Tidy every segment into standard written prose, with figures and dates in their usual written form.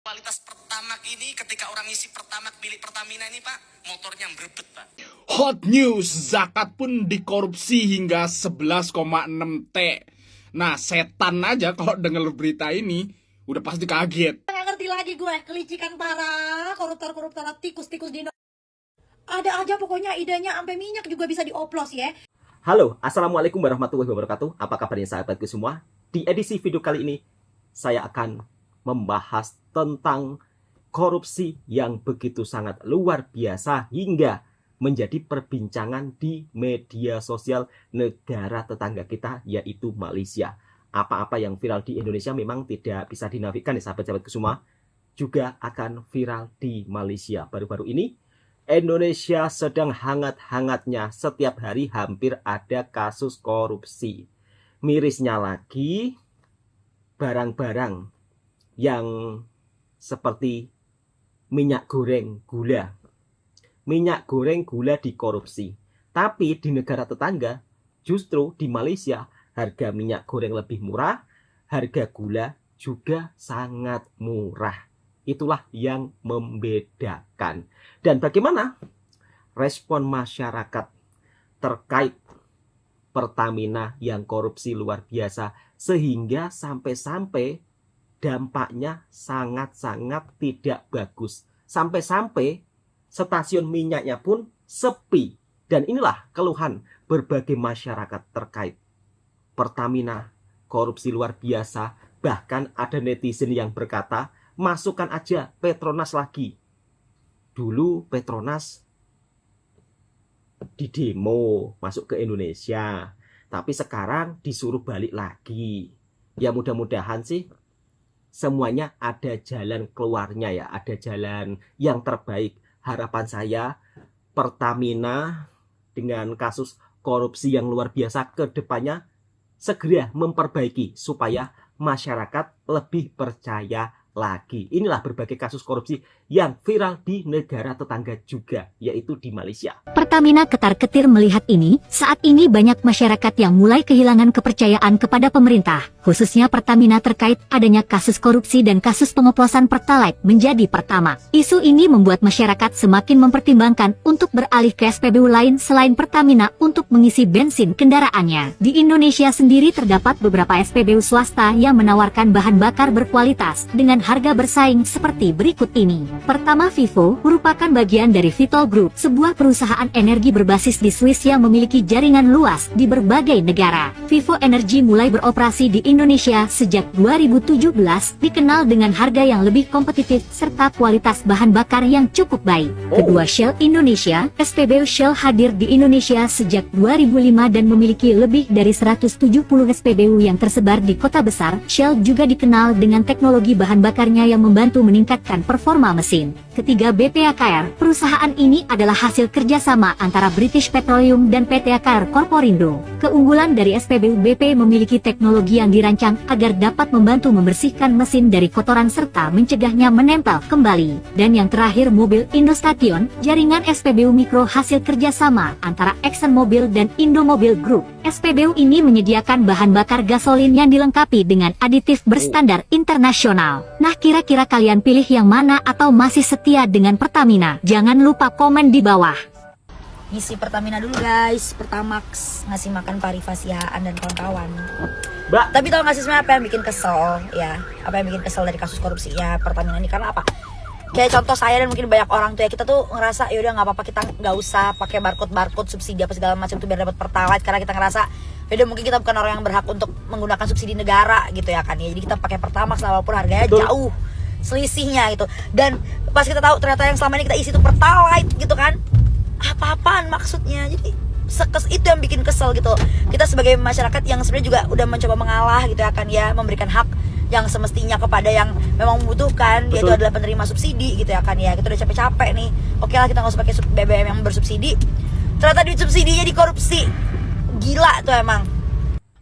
Kualitas Pertamax ini ketika orang isi Pertamax milik Pertamina ini Pak, motornya berebet Pak. Hot news, zakat pun dikorupsi hingga 11,6 T. Nah, setan aja kalau dengar berita ini udah pasti kaget. Nggak ngerti lagi gue, kelicikan parah, koruptor-koruptor, tikus-tikus di Indonesia. Ada aja pokoknya idenya sampai minyak juga bisa dioplos ya. Halo, Assalamualaikum warahmatullahi wabarakatuh. Apa kabarnya sahabatku semua? Di edisi video kali ini, saya akan membahas tentang korupsi yang begitu sangat luar biasa hingga menjadi perbincangan di media sosial negara tetangga kita, yaitu Malaysia. Apa-apa yang viral di Indonesia memang tidak bisa dinafikan ya sahabat-sahabatku semua, juga akan viral di Malaysia. Baru-baru ini Indonesia sedang hangat-hangatnya, setiap hari hampir ada kasus korupsi. Mirisnya lagi, barang-barang yang seperti minyak goreng, gula. Minyak goreng, gula dikorupsi. Tapi di negara tetangga, justru di Malaysia, harga minyak goreng lebih murah, harga gula juga sangat murah. Itulah yang membedakan. Dan bagaimana respon masyarakat terkait Pertamina yang korupsi luar biasa sehingga sampai-sampai dampaknya sangat-sangat tidak bagus. Sampai-sampai stasiun minyaknya pun sepi. Dan inilah keluhan berbagai masyarakat terkait Pertamina korupsi luar biasa. Bahkan ada netizen yang berkata, masukkan aja Petronas lagi. Dulu Petronas di demo masuk ke Indonesia, tapi sekarang disuruh balik lagi. Ya mudah-mudahan sih semuanya ada jalan keluarnya ya, ada jalan yang terbaik. Harapan saya Pertamina dengan kasus korupsi yang luar biasa ke depannya segera memperbaiki supaya masyarakat lebih percaya lagi. Inilah berbagai kasus korupsi yang viral di negara tetangga juga, yaitu di Malaysia. Pertamina ketar-ketir melihat ini. Saat ini banyak masyarakat yang mulai kehilangan kepercayaan kepada pemerintah, khususnya Pertamina terkait adanya kasus korupsi dan kasus pengoplosan Pertalite menjadi Pertamax. Isu ini membuat masyarakat semakin mempertimbangkan untuk beralih ke SPBU lain selain Pertamina untuk mengisi bensin kendaraannya. Di Indonesia sendiri terdapat beberapa SPBU swasta yang menawarkan bahan bakar berkualitas dengan harga bersaing seperti berikut ini. Pertama, Vivo merupakan bagian dari Vitol Group, sebuah perusahaan energi berbasis di Swiss yang memiliki jaringan luas di berbagai negara. Vivo Energy mulai beroperasi di Indonesia sejak 2017, dikenal dengan harga yang lebih kompetitif serta kualitas bahan bakar yang cukup baik. Kedua, Shell Indonesia. SPBU Shell hadir di Indonesia sejak 2005 dan memiliki lebih dari 170 SPBU yang tersebar di kota besar. Shell juga dikenal dengan teknologi bahan bakarnya yang membantu meningkatkan performa mesin. Ketiga, BP AKR. Perusahaan ini adalah hasil kerjasama antara British Petroleum dan PT AKR Corporindo. Keunggulan dari SPBU BP memiliki teknologi yang dirancang agar dapat membantu membersihkan mesin dari kotoran serta mencegahnya menempel kembali. Dan yang terakhir, mobil Indostation, jaringan SPBU mikro hasil kerjasama antara ExxonMobil dan Indomobil Group. SPBU ini menyediakan bahan bakar gasolin yang dilengkapi dengan aditif berstandar internasional. Nah, kira-kira kalian pilih yang mana atau masih setia dengan Pertamina? Jangan lupa komen di bawah. Ngisi Pertamina dulu guys, Pertamax, ngasih makan Parifasiaan dan kawan-kawan. Mbak, Tapi tau gak sih sebenarnya apa yang bikin kesel ya? Apa yang bikin kesel dari kasus korupsinya Pertamina ini? Karena apa? Kayak contoh saya dan mungkin banyak orang tuh ya, kita tuh ngerasa yaudah nggak apa-apa, kita nggak usah pakai barcode subsidi apa segala macam tuh biar dapat Pertalite, karena kita ngerasa yaudah mungkin kita bukan orang yang berhak untuk menggunakan subsidi negara gitu ya kan ya. Jadi kita pakai Pertamax lah, walaupun harganya jauh selisihnya gitu. Dan pas kita tahu ternyata yang selama ini kita isi tuh Pertalite gitu kan, apa-apaan maksudnya. Jadi itu yang bikin kesel gitu. Kita sebagai masyarakat yang sebenarnya juga udah mencoba mengalah gitu ya kan ya, memberikan hak yang semestinya kepada yang memang membutuhkan, yaitu adalah penerima subsidi gitu ya kan ya. Kita udah capek-capek nih, oke lah kita nggak usah pakai BBM yang bersubsidi, ternyata duit subsidinya dikorupsi. Gila tuh emang.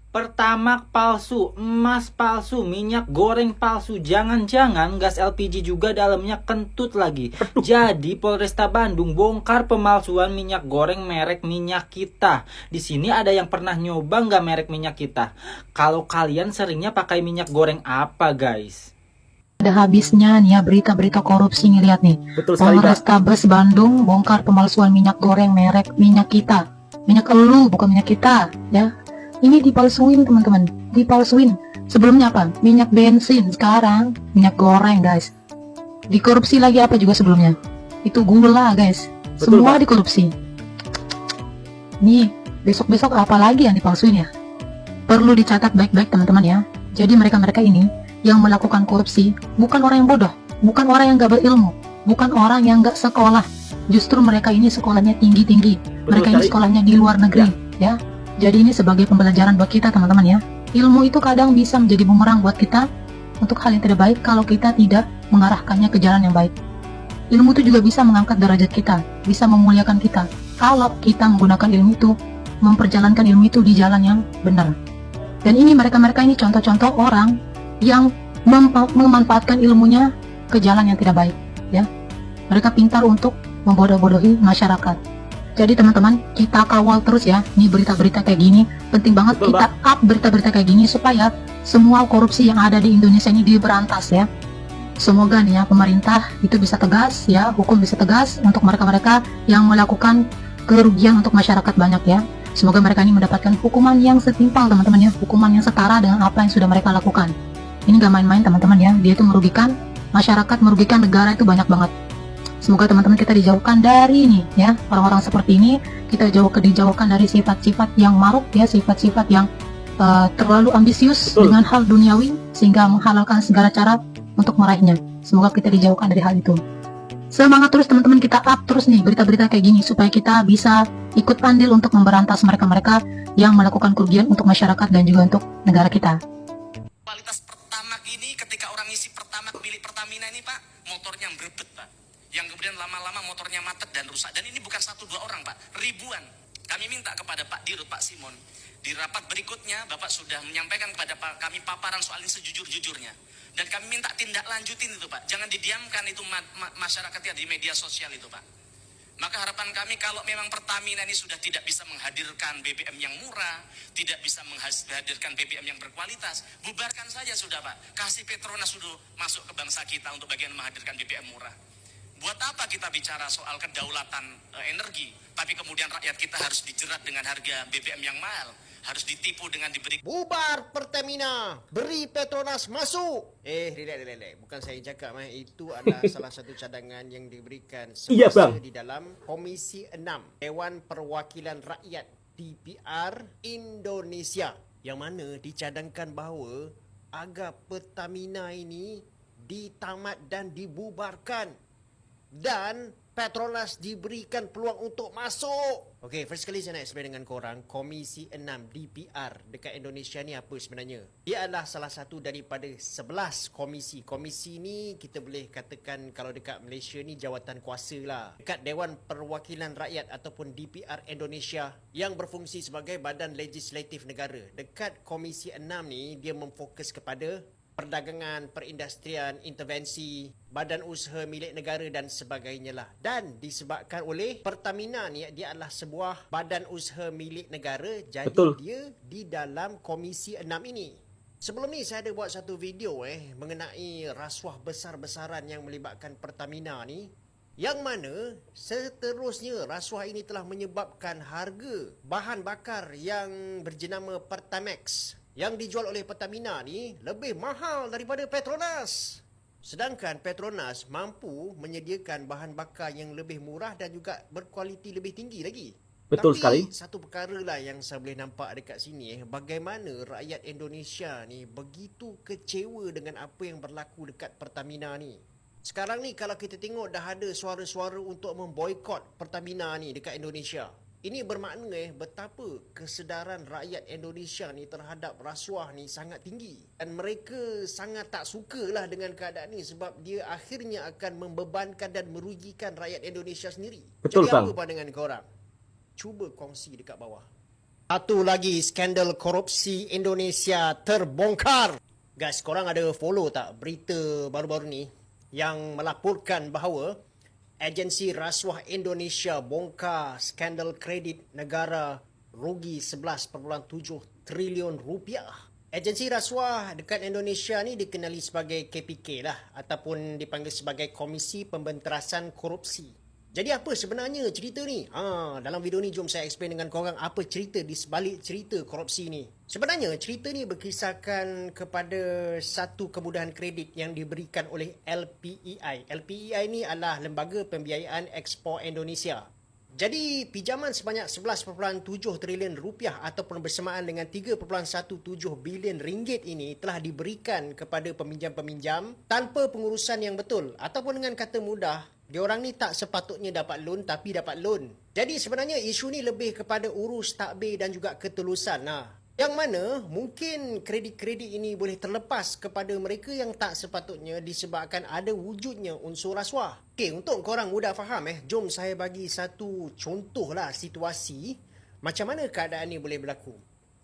Pertamax palsu, emas palsu, minyak goreng palsu, jangan-jangan gas LPG juga dalamnya kentut lagi. Jadi Polresta Bandung bongkar pemalsuan minyak goreng merek Minyak Kita. Di sini ada yang pernah nyoba nggak merek Minyak Kita? Kalau kalian seringnya pakai minyak goreng apa guys? Ada habisnya nih ya berita-berita korupsi nih, lihat nih. Betul sekali, Kak. Polrestabes Bandung bongkar pemalsuan minyak goreng merek minyak kita. Minyak elu bukan minyak kita ya. Ini dipalsuin teman-teman, dipalsuin. Sebelumnya apa? Minyak bensin, sekarang minyak goreng guys. Dikorupsi lagi apa juga sebelumnya? Itu gula guys. Betul, Semua Pak. dikorupsi. Nih, besok-besok apa lagi yang dipalsuin ya? Perlu dicatat baik-baik teman-teman ya. Jadi mereka-mereka ini yang melakukan korupsi bukan orang yang bodoh, bukan orang yang gak berilmu, bukan orang yang gak sekolah. Justru mereka ini sekolahnya tinggi-tinggi. Mereka ini sekali. sekolahnya di luar negeri ya. Jadi ini sebagai pembelajaran buat kita teman-teman ya. Ilmu itu kadang bisa menjadi bumerang buat kita untuk hal yang tidak baik kalau kita tidak mengarahkannya ke jalan yang baik. Ilmu itu juga bisa mengangkat derajat kita, bisa memuliakan kita kalau kita menggunakan ilmu itu, memperjalankan ilmu itu di jalan yang benar. Dan ini mereka-mereka ini contoh-contoh orang yang memanfaatkan ilmunya ke jalan yang tidak baik ya. Mereka pintar untuk membodoh-bodohi masyarakat. Jadi teman-teman, kita kawal terus ya nih berita-berita kayak gini. Penting banget Betul, kita up berita-berita kayak gini supaya semua korupsi yang ada di Indonesia ini diberantas ya. Semoga nih ya pemerintah itu bisa tegas ya, hukum bisa tegas untuk mereka-mereka yang melakukan kerugian untuk masyarakat banyak ya. Semoga mereka ini mendapatkan hukuman yang setimpal teman-teman ya, hukuman yang setara dengan apa yang sudah mereka lakukan. Ini gak main-main teman-teman ya, dia itu merugikan masyarakat, merugikan negara itu banyak banget. Semoga teman-teman kita dijauhkan dari ini ya, orang-orang seperti ini, kita dijauhkan dari sifat-sifat yang maruk ya, sifat-sifat yang terlalu ambisius Betul. dengan hal duniawi sehingga menghalalkan segala cara untuk meraihnya. Semoga kita dijauhkan dari hal itu. Semangat terus teman-teman, kita up terus nih berita-berita kayak gini supaya kita bisa ikut andil untuk memberantas mereka-mereka yang melakukan kerugian untuk masyarakat dan juga untuk negara kita. Kualitas Pertamax ini ketika orang isi Pertamax milik Pertamina ini Pak, motornya berebet Pak. Yang kemudian lama-lama motornya macet dan rusak. Dan ini bukan 1-2 orang Pak, ribuan. Kami minta kepada Pak Dirut, Pak Simon, di rapat berikutnya Bapak sudah menyampaikan kepada kami paparan soal ini sejujur-jujurnya. Dan kami minta tindak lanjutin itu Pak. Jangan didiamkan itu masyarakatnya di media sosial itu Pak. Maka harapan kami kalau memang Pertamina ini sudah tidak bisa menghadirkan BBM yang murah, tidak bisa menghadirkan BBM yang berkualitas, bubarkan saja sudah Pak. Kasih Petronas sudah masuk ke bangsa kita untuk bagian menghadirkan BBM murah. Buat apa kita bicara soal kedaulatan energi, tapi kemudian rakyat kita harus dijerat dengan harga BBM yang mahal, harus ditipu dengan diberi. Bubar Pertamina, beri Petronas masuk. Relax. Bukan saya cakap, itu adalah salah satu cadangan yang diberikan Iya, semasa Bang. di dalam Komisi 6 Dewan Perwakilan Rakyat DPR Indonesia, yang mana dicadangkan bahawa agar Pertamina ini ditamat dan dibubarkan dan Petronas diberikan peluang untuk masuk. Okey, first kali saya nak explain dengan korang Komisi 6 DPR dekat Indonesia ni apa sebenarnya. Dia adalah salah satu daripada 11 komisi. Komisi ni kita boleh katakan kalau dekat Malaysia ni jawatan kuasa lah. Dekat Dewan Perwakilan Rakyat ataupun DPR Indonesia yang berfungsi sebagai badan legislatif negara. Dekat Komisi 6 ni dia memfokus kepada perdagangan, perindustrian, intervensi, badan usaha milik negara dan sebagainya lah. Dan disebabkan oleh Pertamina ni, dia adalah sebuah badan usaha milik negara, jadi Betul. dia di dalam Komisi 6 ini. Sebelum ni saya ada buat satu video mengenai rasuah besar-besaran yang melibatkan Pertamina ni, yang mana seterusnya rasuah ini telah menyebabkan harga bahan bakar yang berjenama Pertamax yang dijual oleh Pertamina ni lebih mahal daripada Petronas. Sedangkan Petronas mampu menyediakan bahan bakar yang lebih murah dan juga berkualiti lebih tinggi lagi. Betul Tapi, sekali. satu perkara lah yang saya boleh nampak dekat sini bagaimana rakyat Indonesia ni begitu kecewa dengan apa yang berlaku dekat Pertamina ni. Sekarang ni kalau kita tengok dah ada suara-suara untuk memboikot Pertamina ni dekat Indonesia. Ini bermakna betapa kesedaran rakyat Indonesia ni terhadap rasuah ni sangat tinggi. Dan mereka sangat tak sukalah dengan keadaan ni sebab dia akhirnya akan membebankan dan merugikan rakyat Indonesia sendiri. Betul, Jadi Bang. apa pandangan korang? Cuba kongsi dekat bawah. Satu lagi skandal korupsi Indonesia terbongkar. Guys, korang ada follow tak berita baru-baru ni yang melaporkan bahawa Agensi Rasuah Indonesia bongkar skandal kredit negara rugi 11.7 trilion rupiah. Agensi rasuah dekat Indonesia ni dikenali sebagai KPK lah ataupun dipanggil sebagai Komisi Pembenterasan Korupsi. Jadi apa sebenarnya cerita ni? Dalam video ni jom saya explain dengan korang apa cerita di sebalik cerita korupsi ni. Sebenarnya cerita ni berkisahkan kepada satu kemudahan kredit yang diberikan oleh LPEI. LPEI ni adalah Lembaga Pembiayaan Ekspor Indonesia. Jadi pinjaman sebanyak 11.7 trilion rupiah ataupun bersamaan dengan 3.17 bilion ringgit ini telah diberikan kepada peminjam-peminjam tanpa pengurusan yang betul ataupun dengan kata mudah, diorang ni tak sepatutnya dapat loan tapi dapat loan. Jadi sebenarnya isu ni lebih kepada urus takbir dan juga ketulusan. Yang mana mungkin kredit-kredit ini boleh terlepas kepada mereka yang tak sepatutnya disebabkan ada wujudnya unsur rasuah. Okey, untuk korang mudah faham jom saya bagi satu contohlah situasi macam mana keadaan ni boleh berlaku.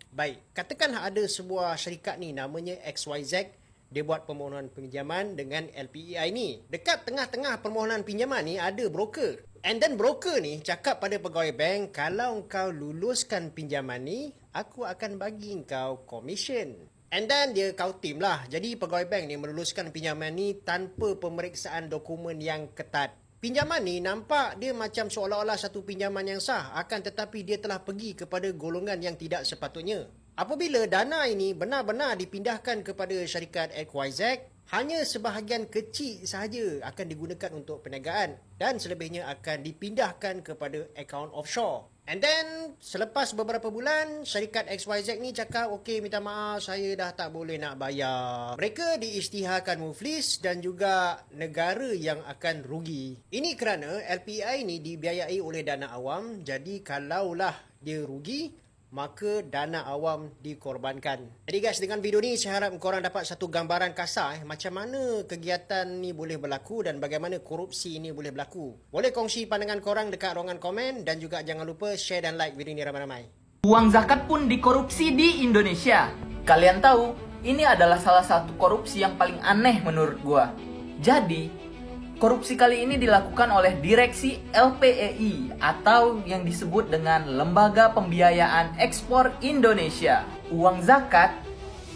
Baik, katakanlah ada sebuah syarikat ni namanya XYZ, dia buat permohonan pinjaman dengan LPEI ni. Dekat tengah-tengah permohonan pinjaman ni ada broker. And then broker ni cakap pada pegawai bank, kalau kau luluskan pinjaman ni, aku akan bagi kau komisen. And then dia kau tim lah. Jadi pegawai bank ni meluluskan pinjaman ni tanpa pemeriksaan dokumen yang ketat. Pinjaman ni nampak dia macam seolah-olah satu pinjaman yang sah, akan tetapi dia telah pergi kepada golongan yang tidak sepatutnya. Apabila dana ini benar-benar dipindahkan kepada syarikat XYZ, hanya sebahagian kecil sahaja akan digunakan untuk perniagaan dan selebihnya akan dipindahkan kepada akaun offshore. And then selepas beberapa bulan, syarikat XYZ ni cakap, okey, minta maaf, saya dah tak boleh nak bayar. Mereka diisytiharkan muflis dan juga negara yang akan rugi. Ini kerana LPI ni dibiayai oleh dana awam, jadi kalaulah dia rugi, maka dana awam dikorbankan. Jadi guys, dengan video ni saya harap korang dapat satu gambaran kasar macam mana kegiatan ni boleh berlaku dan bagaimana korupsi ini boleh berlaku. Boleh kongsi pandangan korang dekat ruangan komen dan juga jangan lupa share dan like video ni ramai-ramai. Uang zakat pun dikorupsi di Indonesia. Kalian tahu, ini adalah salah satu korupsi yang paling aneh menurut gua. Jadi, korupsi kali ini dilakukan oleh direksi LPEI atau yang disebut dengan Lembaga Pembiayaan Ekspor Indonesia. Uang zakat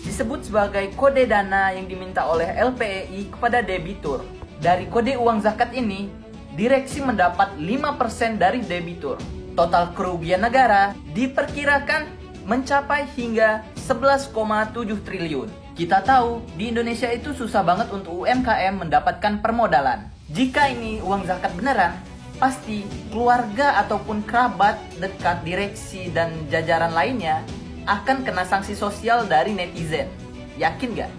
disebut sebagai kode dana yang diminta oleh LPEI kepada debitur. Dari kode uang zakat ini, direksi mendapat 5% dari debitur. Total kerugian negara diperkirakan mencapai hingga 11,7 triliun. Kita tahu, di Indonesia itu susah banget untuk UMKM mendapatkan permodalan. Jika ini uang zakat beneran, pasti keluarga ataupun kerabat dekat direksi dan jajaran lainnya akan kena sanksi sosial dari netizen. Yakin gak?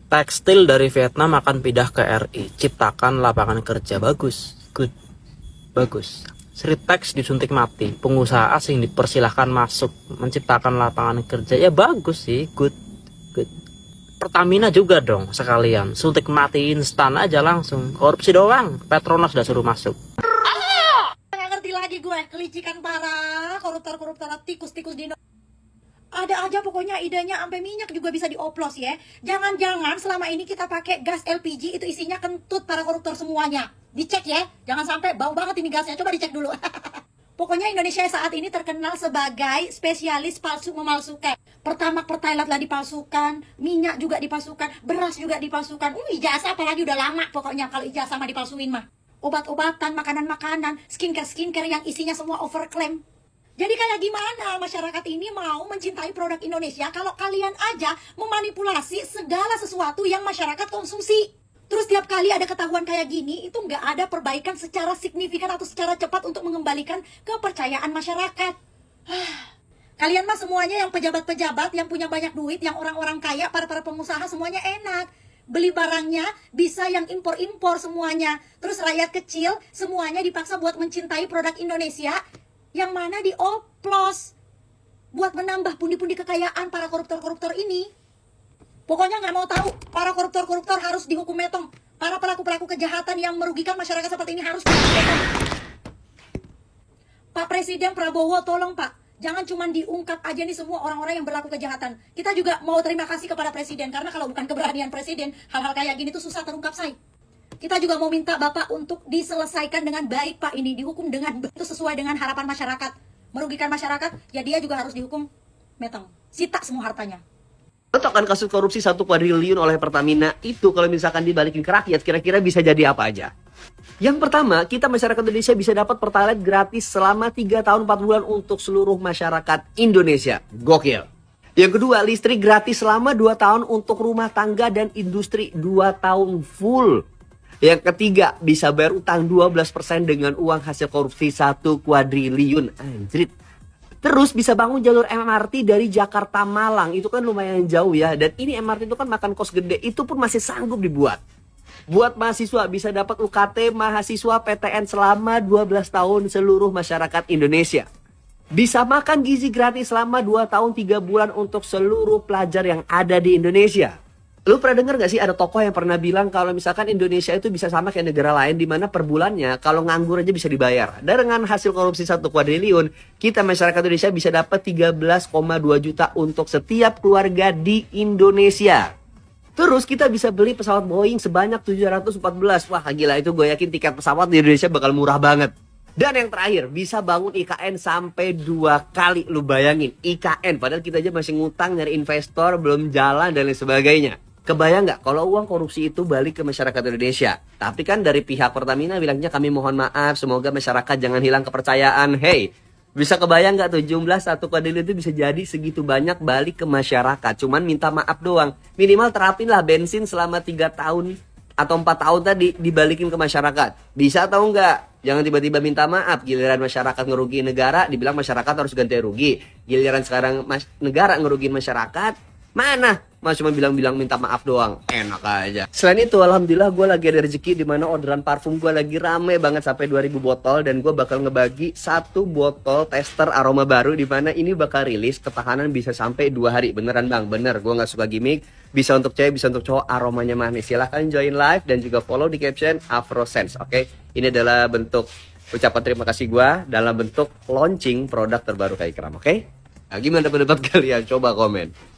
Tekstil dari Vietnam akan pindah ke RI, ciptakan lapangan kerja. Bagus, good, bagus. Sritex disuntik mati, pengusaha asing dipersilahkan masuk, menciptakan lapangan kerja. Ya bagus sih, good, good. Pertamina juga dong sekalian, suntik mati instan aja langsung. Korupsi doang, Petronas udah suruh masuk. Nggak ngerti lagi gue, kelicikan parah, koruptor-koruptor, tikus-tikus di Indonesia. Ada aja pokoknya idenya sampai minyak juga bisa dioplos ya. Jangan-jangan selama ini kita pakai gas LPG itu isinya kentut para koruptor semuanya. Dicek ya, jangan sampai bau banget ini gasnya, coba dicek dulu. Pokoknya Indonesia saat ini terkenal sebagai spesialis palsu memalsukan. Pertamax lah dipalsukan, minyak juga dipalsukan, beras juga dipalsukan. Ijazah apalagi udah lama pokoknya kalau ijazah mah dipalsuin mah. Obat-obatan, makanan-makanan, skincare yang isinya semua overclaim. Jadi kayak gimana masyarakat ini mau mencintai produk Indonesia kalau kalian aja memanipulasi segala sesuatu yang masyarakat konsumsi. Terus tiap kali ada ketahuan kayak gini, itu nggak ada perbaikan secara signifikan atau secara cepat untuk mengembalikan kepercayaan masyarakat. Kalian mah semuanya yang pejabat-pejabat, yang punya banyak duit, yang orang-orang kaya, para pengusaha semuanya enak. Beli barangnya bisa yang impor-impor semuanya. Terus rakyat kecil semuanya dipaksa buat mencintai produk Indonesia yang mana dioplos buat menambah pundi-pundi kekayaan para koruptor-koruptor ini. Pokoknya nggak mau tahu, para koruptor-koruptor harus dihukum metong. Para pelaku-pelaku kejahatan yang merugikan masyarakat seperti ini harus dihukum metong. Pak Presiden Prabowo, tolong Pak, jangan cuma diungkap aja nih semua orang-orang yang berlaku kejahatan. Kita juga mau terima kasih kepada Presiden, karena kalau bukan keberanian Presiden, hal-hal kayak gini tuh susah terungkap, say. Kita juga mau minta Bapak untuk diselesaikan dengan baik, Pak, ini dihukum dengan itu sesuai dengan harapan masyarakat. Merugikan masyarakat, ya dia juga harus dihukum metong. Sita semua hartanya. Lo tau kan kasus korupsi 1 kuadriliun oleh Pertamina itu kalau misalkan dibalikin ke rakyat kira-kira bisa jadi apa aja? Yang pertama, kita masyarakat Indonesia bisa dapat Pertalite gratis selama 3 tahun 4 bulan untuk seluruh masyarakat Indonesia. Gokil. Yang kedua, listrik gratis selama 2 tahun untuk rumah tangga dan industri 2 tahun full. Yang ketiga, bisa bayar utang 12% dengan uang hasil korupsi 1 kuadriliun. Anjrit. Terus bisa bangun jalur MRT dari Jakarta Malang. Itu kan lumayan jauh ya. Dan ini MRT itu kan makan kos gede. Itu pun masih sanggup dibuat. Buat mahasiswa bisa dapat UKT mahasiswa PTN selama 12 tahun seluruh masyarakat Indonesia. Bisa makan gizi gratis selama 2 tahun 3 bulan untuk seluruh pelajar yang ada di Indonesia. Lu pernah dengar gak sih ada tokoh yang pernah bilang kalau misalkan Indonesia itu bisa sama kayak negara lain di mana per bulannya kalau nganggur aja bisa dibayar. Dan dengan hasil korupsi 1 kuadriliun, kita masyarakat Indonesia bisa dapat 13,2 juta untuk setiap keluarga di Indonesia. Terus kita bisa beli pesawat Boeing sebanyak 714. Wah gila, itu gue yakin tiket pesawat di Indonesia bakal murah banget. Dan yang terakhir, bisa bangun IKN sampai 2 kali. Lu bayangin, IKN. Padahal kita aja masih ngutang nyari investor, belum jalan dan lain sebagainya. Kebayang nggak kalau uang korupsi itu balik ke masyarakat Indonesia? Tapi kan dari pihak Pertamina bilangnya kami mohon maaf, semoga masyarakat jangan hilang kepercayaan. Hey, bisa kebayang nggak tuh jumlah 1 kuadriliun itu bisa jadi segitu banyak balik ke masyarakat? Cuman minta maaf doang. Minimal terapin lah bensin selama 3 tahun atau 4 tahun tadi dibalikin ke masyarakat. Bisa atau enggak? Jangan tiba-tiba minta maaf. Giliran masyarakat ngerugiin negara, dibilang masyarakat harus ganti rugi. Giliran sekarang negara ngerugiin masyarakat, mana? Mas cuma bilang-bilang minta maaf doang. Enak aja. Selain itu, alhamdulillah gue lagi ada rezeki di mana orderan parfum gue lagi rame banget sampai 2000 botol. Dan gue bakal ngebagi 1 botol tester aroma baru di mana ini bakal rilis ketahanan bisa sampai 2 hari. Beneran bang, bener. Gue gak suka gimmick. Bisa untuk cewek, bisa untuk cowok, aromanya manis. Silahkan join live dan juga follow di caption Afrosense. Oke, ini adalah bentuk ucapan terima kasih gue dalam bentuk launching produk terbaru Kak Ikram. Oke, nah, gimana pendapat kalian? Coba komen.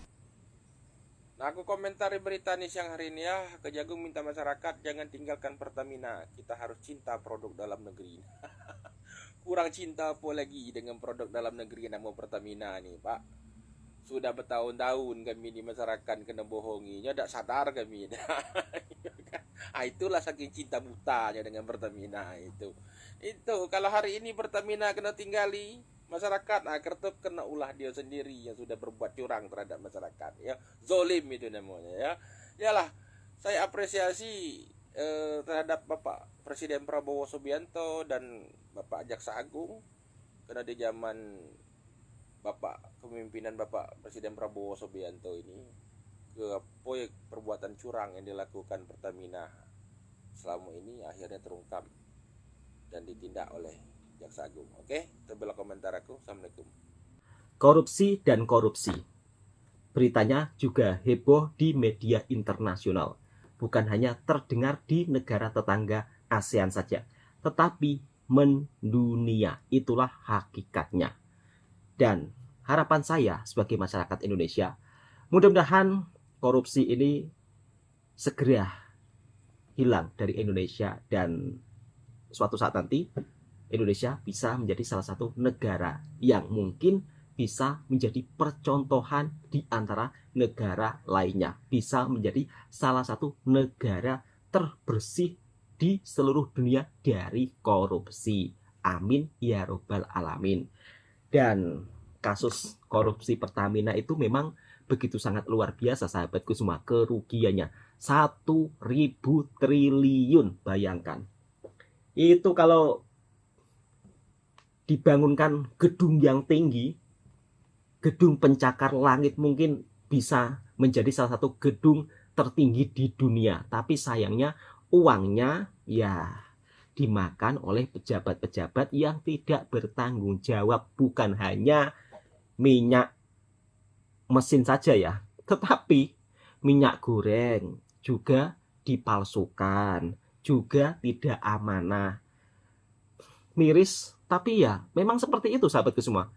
Nah, aku komentari berita nih siang hari ini ya. Kejagung minta masyarakat jangan tinggalkan Pertamina. Kita harus cinta produk dalam negeri. Kurang cinta apa lagi dengan produk dalam negeri nama Pertamina nih, Pak. Sudah bertahun-tahun kami di masyarakat kena bohonginya, tidak sadar kami. Itulah saking cinta butanya dengan Pertamina itu. Itu kalau hari ini Pertamina kena tinggali masyarakat, kertep kena ulah dia sendiri yang sudah berbuat curang terhadap masyarakat ya. Zolim itu namanya ya. Yalah, saya apresiasi terhadap Bapak Presiden Prabowo Subianto dan Bapak Jaksa Agung karena di zaman kepemimpinan Bapak Presiden Prabowo Subianto ini perbuatan curang yang dilakukan Pertamina selama ini akhirnya terungkap dan ditindak oleh Jaksa Agung. Oke, terbelah komentar aku. Assalamualaikum. Korupsi dan korupsi. Beritanya juga heboh di media internasional. Bukan hanya terdengar di negara tetangga ASEAN saja, tetapi mendunia. Itulah hakikatnya. Dan harapan saya sebagai masyarakat Indonesia, mudah-mudahan korupsi ini segera hilang dari Indonesia dan suatu saat nanti Indonesia bisa menjadi salah satu negara yang mungkin bisa menjadi percontohan di antara negara lainnya. Bisa menjadi salah satu negara terbersih di seluruh dunia dari korupsi. Amin ya robbal alamin. Dan kasus korupsi Pertamina itu memang begitu sangat luar biasa sahabatku semua. Kerugiannya 1.000 triliun, bayangkan. Itu kalau dibangunkan gedung yang tinggi, gedung pencakar langit mungkin bisa menjadi salah satu gedung tertinggi di dunia. Tapi sayangnya uangnya ya dimakan oleh pejabat-pejabat yang tidak bertanggung jawab. Bukan hanya minyak mesin saja ya, tetapi minyak goreng juga dipalsukan, juga tidak amanah. Miris, tapi ya memang seperti itu sahabatku semua.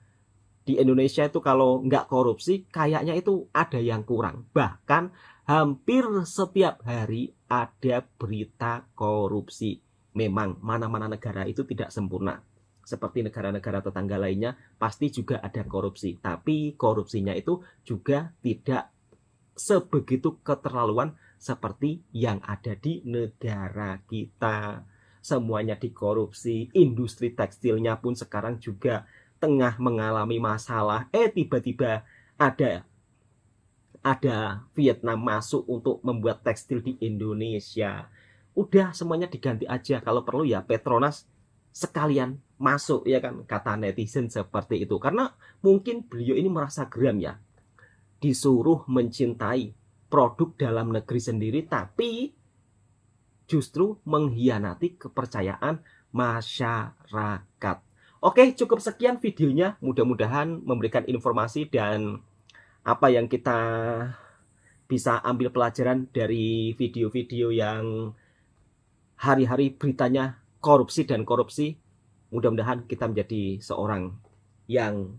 Di Indonesia itu kalau nggak korupsi kayaknya itu ada yang kurang. Bahkan hampir setiap hari ada berita korupsi. Memang mana-mana negara itu tidak sempurna. Seperti negara-negara tetangga lainnya pasti juga ada korupsi. Tapi korupsinya itu juga tidak sebegitu keterlaluan seperti yang ada di negara kita. Semuanya dikorupsi, industri tekstilnya pun sekarang juga tengah mengalami masalah. Tiba-tiba ada Vietnam masuk untuk membuat tekstil di Indonesia. Udah semuanya diganti aja, kalau perlu ya Petronas sekalian masuk, ya kan, kata netizen seperti itu. Karena mungkin beliau ini merasa geram ya, disuruh mencintai produk dalam negeri sendiri tapi justru mengkhianati kepercayaan masyarakat. Oke, cukup sekian videonya. Mudah-mudahan memberikan informasi dan apa yang kita bisa ambil pelajaran dari video-video yang hari-hari beritanya korupsi dan korupsi. Mudah-mudahan kita menjadi seorang yang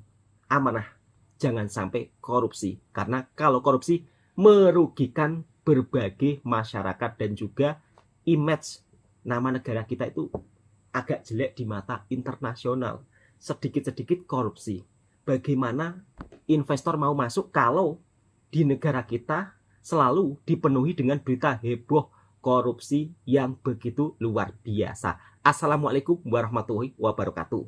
amanah. Jangan sampai korupsi. Karena kalau korupsi merugikan berbagai masyarakat dan juga image nama negara kita itu agak jelek di mata internasional. Sedikit-sedikit korupsi. Bagaimana investor mau masuk kalau di negara kita selalu dipenuhi dengan berita heboh korupsi yang begitu luar biasa. Assalamualaikum warahmatullahi wabarakatuh.